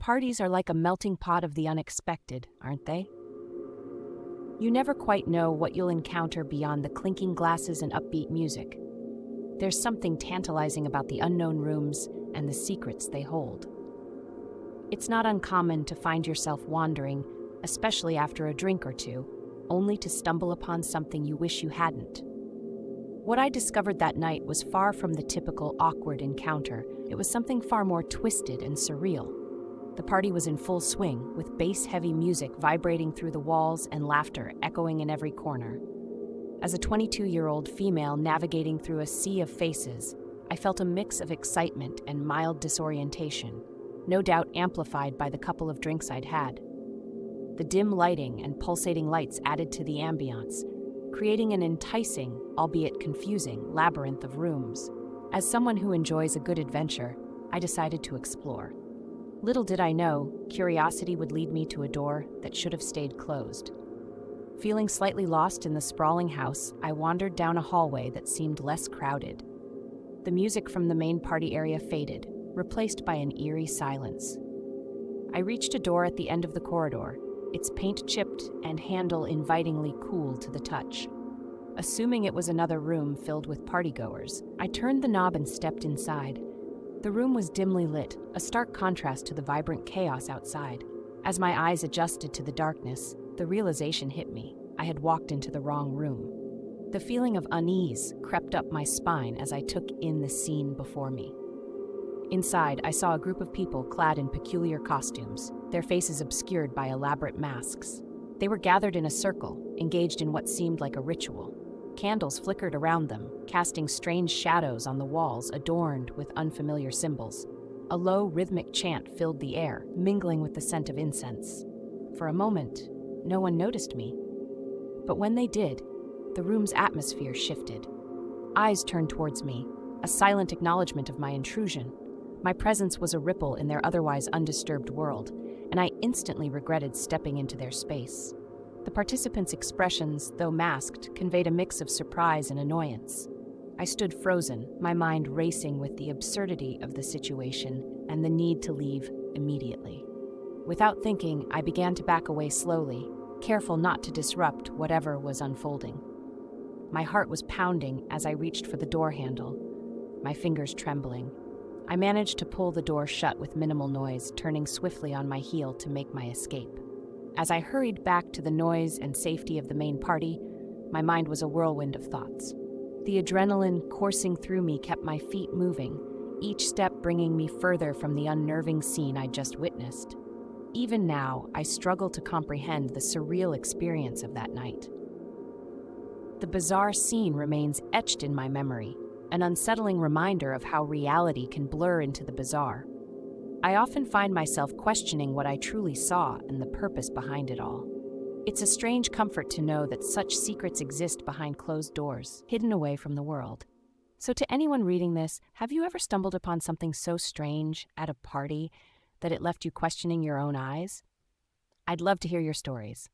Parties are like a melting pot of the unexpected, aren't they? You never quite know what you'll encounter beyond the clinking glasses and upbeat music. There's something tantalizing about the unknown rooms and the secrets they hold. It's not uncommon to find yourself wandering, especially after a drink or two, only to stumble upon something you wish you hadn't. What I discovered that night was far from the typical awkward encounter. It was something far more twisted and surreal. The party was in full swing, with bass-heavy music vibrating through the walls and laughter echoing in every corner. As a 22-year-old female navigating through a sea of faces, I felt a mix of excitement and mild disorientation, no doubt amplified by the couple of drinks I'd had. The dim lighting and pulsating lights added to the ambiance, creating an enticing, albeit confusing, labyrinth of rooms. As someone who enjoys a good adventure, I decided to explore. Little did I know, curiosity would lead me to a door that should have stayed closed. Feeling slightly lost in the sprawling house, I wandered down a hallway that seemed less crowded. The music from the main party area faded, replaced by an eerie silence. I reached a door at the end of the corridor, its paint chipped and handle invitingly cool to the touch. Assuming it was another room filled with partygoers, I turned the knob and stepped inside. The room was dimly lit, a stark contrast to the vibrant chaos outside. As my eyes adjusted to the darkness, the realization hit me. I had walked into the wrong room. The feeling of unease crept up my spine as I took in the scene before me. Inside, I saw a group of people clad in peculiar costumes, their faces obscured by elaborate masks. They were gathered in a circle, engaged in what seemed like a ritual. Candles flickered around them, casting strange shadows on the walls adorned with unfamiliar symbols. A low, rhythmic chant filled the air, mingling with the scent of incense. For a moment, no one noticed me. But when they did, the room's atmosphere shifted. Eyes turned towards me, a silent acknowledgement of my intrusion. My presence was a ripple in their otherwise undisturbed world, and I instantly regretted stepping into their space. The participants' expressions, though masked, conveyed a mix of surprise and annoyance. I stood frozen, my mind racing with the absurdity of the situation and the need to leave immediately. Without thinking, I began to back away slowly, careful not to disrupt whatever was unfolding. My heart was pounding as I reached for the door handle, my fingers trembling. I managed to pull the door shut with minimal noise, turning swiftly on my heel to make my escape. As I hurried back to the noise and safety of the main party, my mind was a whirlwind of thoughts. The adrenaline coursing through me kept my feet moving, each step bringing me further from the unnerving scene I'd just witnessed. Even now, I struggle to comprehend the surreal experience of that night. The bizarre scene remains etched in my memory, an unsettling reminder of how reality can blur into the bizarre. I often find myself questioning what I truly saw and the purpose behind it all. It's a strange comfort to know that such secrets exist behind closed doors, hidden away from the world. So to anyone reading this, have you ever stumbled upon something so strange at a party that it left you questioning your own eyes? I'd love to hear your stories.